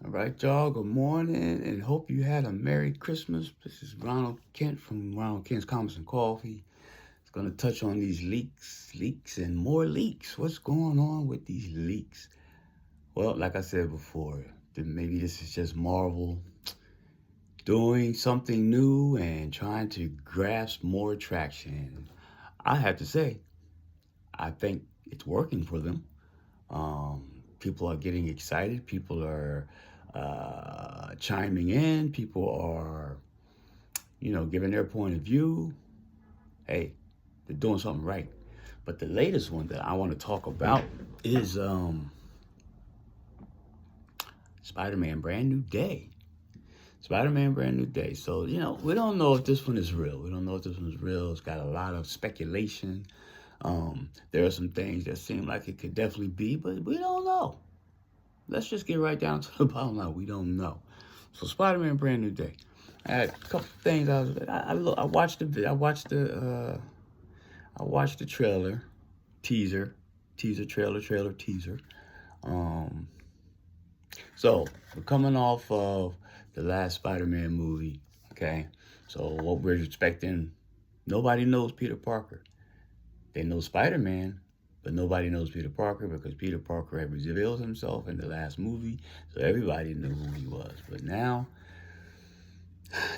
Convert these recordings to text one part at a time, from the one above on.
All right, y'all. Good morning, and hope you had a Merry Christmas. This is Ronald Kent from Ronald Kent's Comics and Coffee. It's going to touch on these leaks, and more leaks. What's going on with these leaks? Well, like I said before, maybe this is just Marvel doing something new and trying to grasp more traction. I have to say, I think it's working for them. People are getting excited. People are chiming in. People are, giving their point of view. Hey, they're doing something right. But the latest one that I want to talk about is Spider-Man Brand New Day. Spider-Man Brand New Day. So, we don't know if this one is real. We don't know if this one is real. It's got a lot of speculation. There are some things that seem like it could definitely be, but we don't know. Let's just get right down to the bottom line. We don't know. So Spider-Man Brand New Day. I had a couple things. I watched the trailer, trailer teaser. Um, so we're coming off of the last Spider-Man movie. Okay, so what we're expecting, nobody knows Peter Parker. They know Spider-Man, but nobody knows Peter Parker because Peter Parker had revealed himself in the last movie, so everybody knew who he was. But now,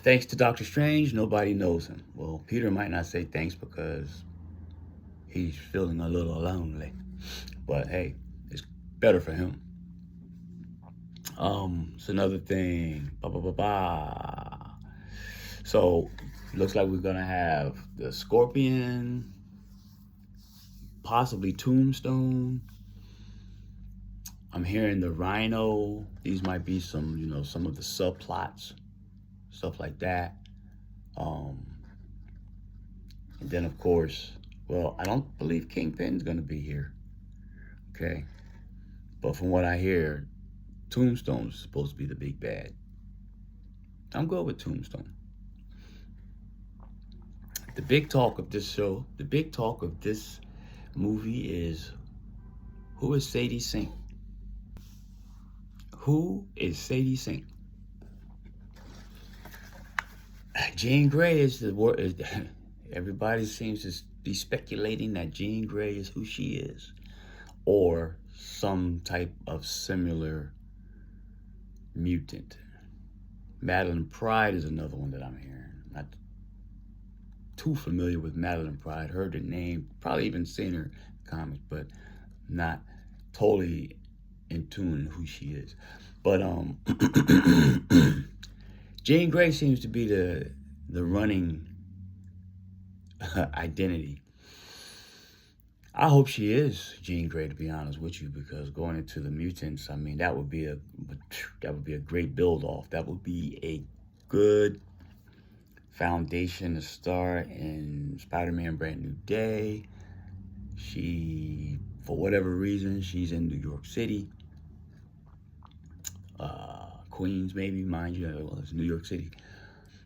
thanks to Doctor Strange, nobody knows him. Well, Peter might not say thanks because he's feeling a little lonely. But hey, it's better for him. It's another thing. So, looks like we're gonna have the Scorpion, possibly Tombstone. I'm hearing the Rhino. These might be some of the subplots, stuff like that. Um, and then, of course, well, I don't believe Kingpin's going to be here. Okay. But from what I hear, Tombstone's supposed to be the big bad. I'm good with Tombstone. The big talk of this show, the big talk of this movie is, who is Sadie Sink? Who is Sadie Sink? Jean Grey is the word. Everybody seems to be speculating that Jean Grey is who she is, or some type of similar mutant. Madeline Pride is another one that I'm hearing. Not too familiar with Madeline Pride. Heard the name, probably even seen her in comics, but not totally in tune who she is. But Jean Grey seems to be the running identity. I hope she is Jean Grey, to be honest with you, because going into the mutants, I mean, that would be a great build off. That would be a good foundation to start in Spider-Man Brand New Day. She, for whatever reason, she's in New York City. Queens, maybe, mind you, well, it's New York City.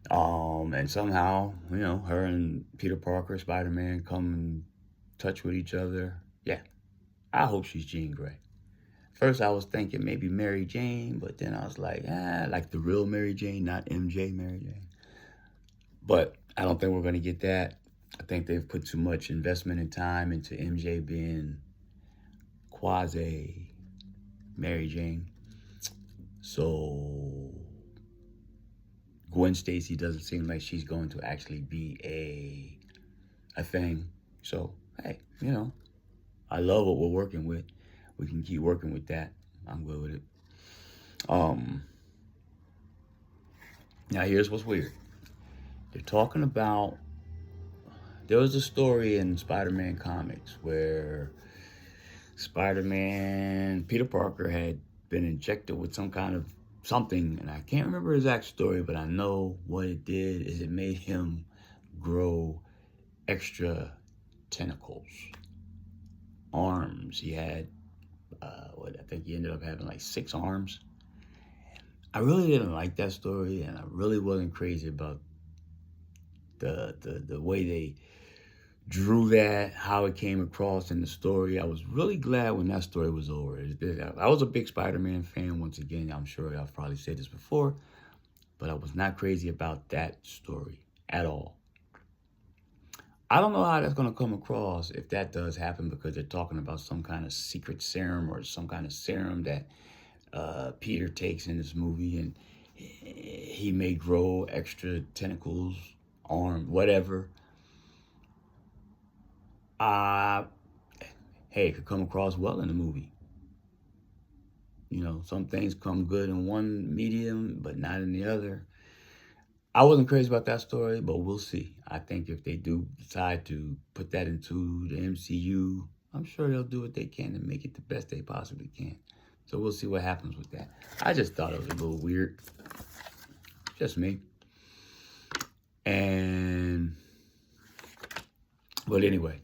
And somehow, her and Peter Parker, Spider-Man, come in touch with each other. Yeah, I hope she's Jean Grey. First, I was thinking maybe Mary Jane, but then I was like the real Mary Jane, not MJ Mary Jane. But I don't think we're going to get that. I think they've put too much investment and time into MJ being quasi Mary Jane. So Gwen Stacy doesn't seem like she's going to actually be a thing. So, hey, I love what we're working with. We can keep working with that. I'm good with it. Now here's what's weird. They're talking about, there was a story in Spider-Man comics where Peter Parker had been injected with some kind of something, and I can't remember the exact story, but I know what it did is it made him grow extra tentacles, arms. He had, I think he ended up having like 6 arms. I really didn't like that story, and I really wasn't crazy about the way they drew that, how it came across in the story. I was really glad when that story was over. I was a big Spider-Man fan. Once again, I'm sure I've probably said this before, but I was not crazy about that story at all. I don't know how that's going to come across if that does happen, because they're talking about some kind of secret serum or some kind of serum that Peter takes in this movie, and he may grow extra tentacles, arm, whatever. Uh, hey, it could come across well in the movie. You know, some things come good in one medium, but not in the other. I wasn't crazy about that story, but we'll see. I think if they do decide to put that into the MCU, I'm sure they'll do what they can to make it the best they possibly can. So we'll see what happens with that. I just thought it was a little weird. Just me. And, but anyway,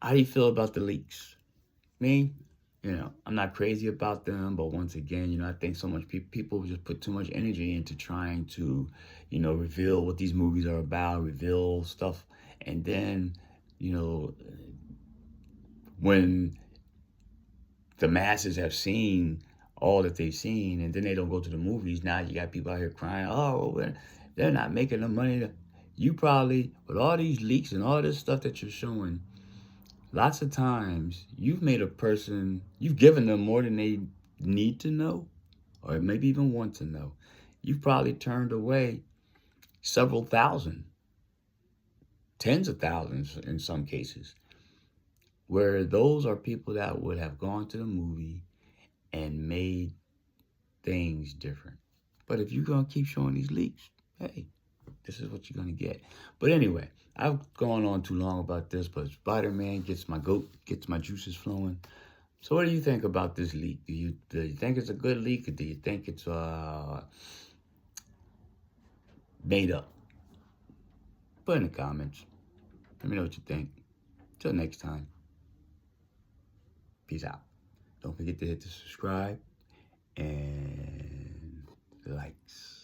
how do you feel about the leaks? Me, you know, I'm not crazy about them, but once again, you know, I think so much people just put too much energy into trying to, you know, reveal what these movies are about, reveal stuff, and then, you know, when the masses have seen all that they've seen, and then they don't go to the movies, now you got people out here crying, oh, well, they're not making the money. You probably, with all these leaks and all this stuff that you're showing, lots of times you've made a person, you've given them more than they need to know, or maybe even want to know. You've probably turned away several thousand, tens of thousands in some cases, where those are people that would have gone to the movie and made things different. But if you're going to keep showing these leaks, hey, this is what you're going to get. But anyway, I've gone on too long about this, but Spider-Man gets my juices flowing. So what do you think about this leak? Do you think it's a good leak, or do you think it's made up? Put in the comments. Let me know what you think. Till next time. Peace out. Don't forget to hit the subscribe and likes.